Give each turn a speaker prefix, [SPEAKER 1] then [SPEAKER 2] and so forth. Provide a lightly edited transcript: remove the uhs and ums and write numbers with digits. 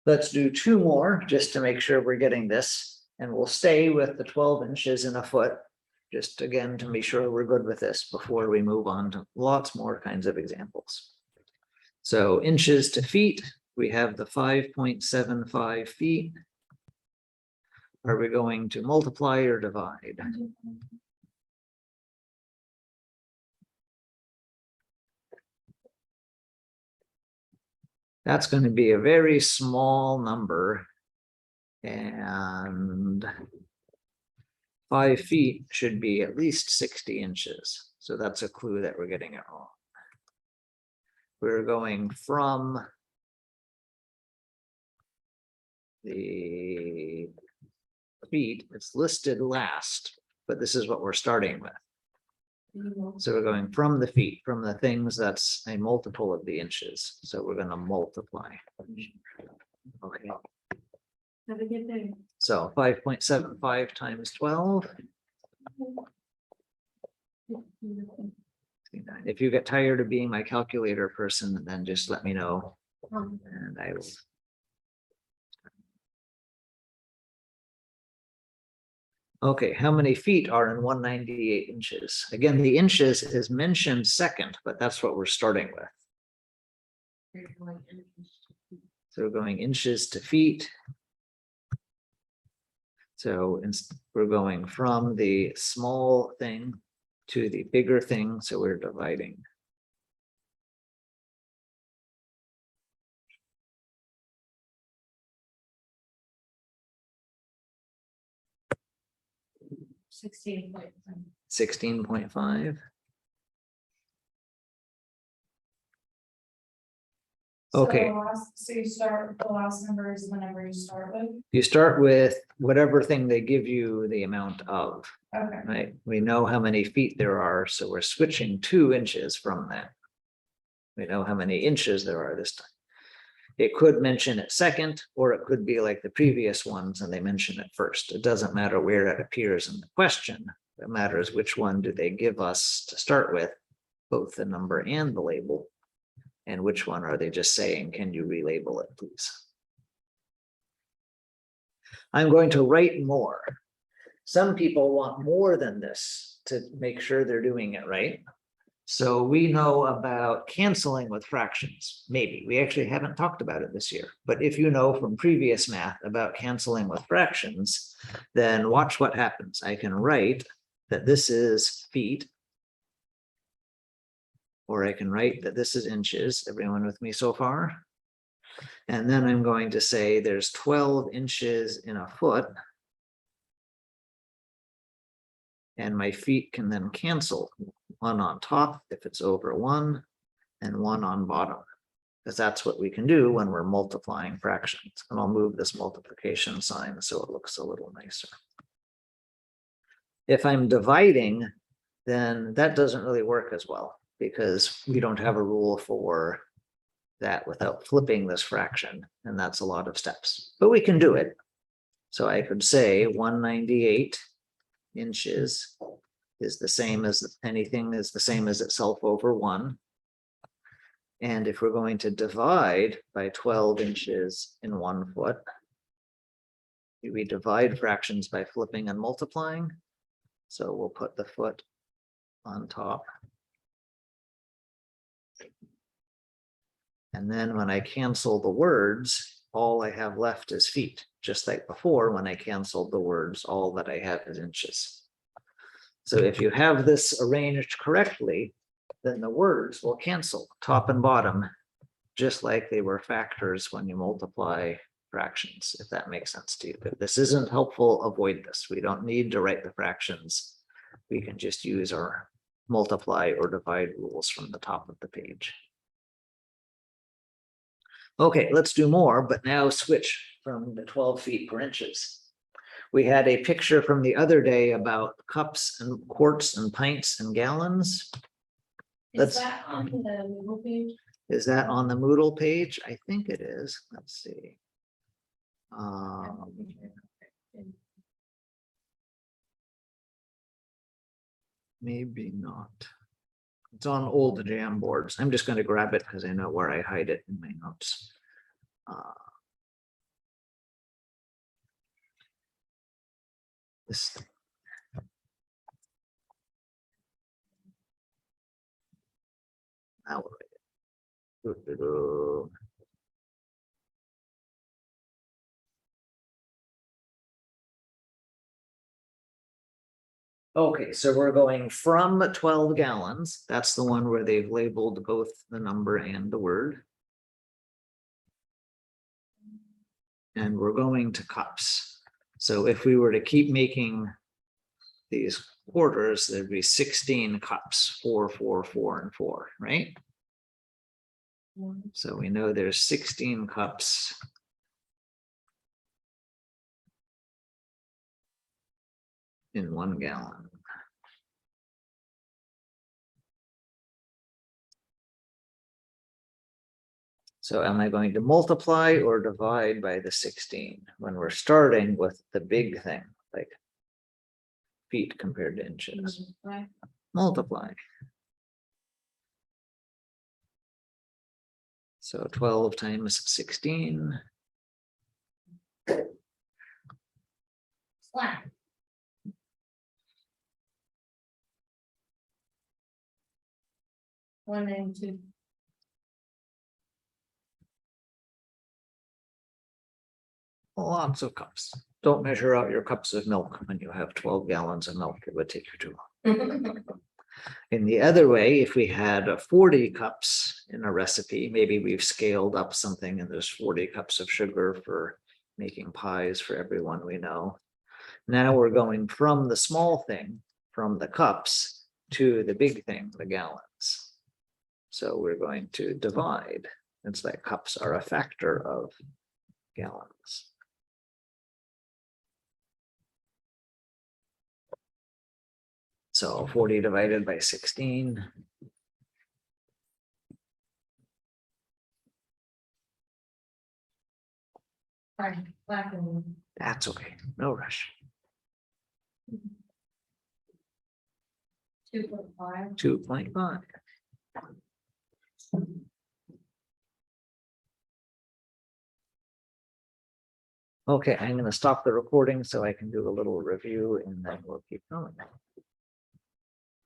[SPEAKER 1] Let's do two more just to make sure we're getting this, and we'll stay with the 12 inches in a foot. Just again, to be sure we're good with this before we move on to lots more kinds of examples. So inches to feet, we have the 5.75 feet. Are we going to multiply or divide? That's going to be a very small number. And 5 feet should be at least 60 inches. So that's a clue that we're getting it wrong. We're going from the feet, it's listed last, but this is what we're starting with. So we're going from the feet, from the things that's a multiple of the inches. So we're going to multiply. Okay.
[SPEAKER 2] Have a good day.
[SPEAKER 1] So 5.75 times 12. If you get tired of being my calculator person, then just let me know and I will. Okay, how many feet are in 198 inches? Again, the inches is mentioned second, but that's what we're starting with. So we're going inches to feet. So we're going from the small thing to the bigger thing, so we're dividing. $16.5. Okay.
[SPEAKER 3] So you start, the last number is the number you start with?
[SPEAKER 1] You start with whatever thing they give you the amount of,
[SPEAKER 3] Okay.
[SPEAKER 1] right? We know how many feet there are, so we're switching 2 inches from that. We know how many inches there are this time. It could mention it second, or it could be like the previous ones and they mention it first. It doesn't matter where it appears in the question. It matters which one do they give us to start with, both the number and the label. And which one are they just saying, can you relabel it, please? I'm going to write more. Some people want more than this to make sure they're doing it right. So we know about canceling with fractions. Maybe we actually haven't talked about it this year, but if you know from previous math about canceling with fractions, then watch what happens. I can write that this is feet, or I can write that this is inches. Everyone with me so far? And then I'm going to say there's 12 inches in a foot. And my feet can then cancel, 1 on top if it's over 1 and 1 on bottom, because that's what we can do when we're multiplying fractions. And I'll move this multiplication sign so it looks a little nicer. If I'm dividing, then that doesn't really work as well, because we don't have a rule for that without flipping this fraction, and that's a lot of steps, but we can do it. So I could say 198 inches is the same as anything is the same as itself over 1. And if we're going to divide by 12 inches in 1 foot, we divide fractions by flipping and multiplying. So we'll put the foot on top. And then when I cancel the words, all I have left is feet. Just like before, when I canceled the words, all that I have is inches. So if you have this arranged correctly, then the words will cancel top and bottom, just like they were factors when you multiply fractions, if that makes sense to you. If this isn't helpful, avoid this. We don't need to write the fractions. We can just use our multiply or divide rules from the top of the page. Okay, let's do more, but now switch from the 12 feet per inches. We had a picture from the other day about cups and quarts and pints and gallons.
[SPEAKER 3] Is that on the Moodle page?
[SPEAKER 1] Is that on the Moodle page? I think it is. Let's see. Maybe not. It's on old Jamboards. I'm just going to grab it because I know where I hide it in my notes. This. Now we're ready. Okay, so we're going from 12 gallons. That's the one where they've labeled both the number and the word. And we're going to cups. So if we were to keep making these quarters, there'd be 16 cups, 4, 4, 4, and 4, right? So we know there's 16 cups. In 1 gallon. So am I going to multiply or divide by the 16 when we're starting with the big thing, like feet compared to inches? Multiply. So 12 times 16.
[SPEAKER 3] Slack. One and two.
[SPEAKER 1] Lots of cups. Don't measure out your cups of milk when you have 12 gallons of milk. It would take you too long. In the other way, if we had 40 cups in a recipe, maybe we've scaled up something and there's 40 cups of sugar for making pies for everyone we know. Now we're going from the small thing, from the cups, to the big thing, the gallons. So we're going to divide. It's like cups are a factor of gallons. So 40 divided by 16.
[SPEAKER 3] Black and
[SPEAKER 1] That's okay, no rush.
[SPEAKER 3] 2.5.
[SPEAKER 1] 2.5. Okay, I'm going to stop the recording so I can do a little review and then we'll keep going.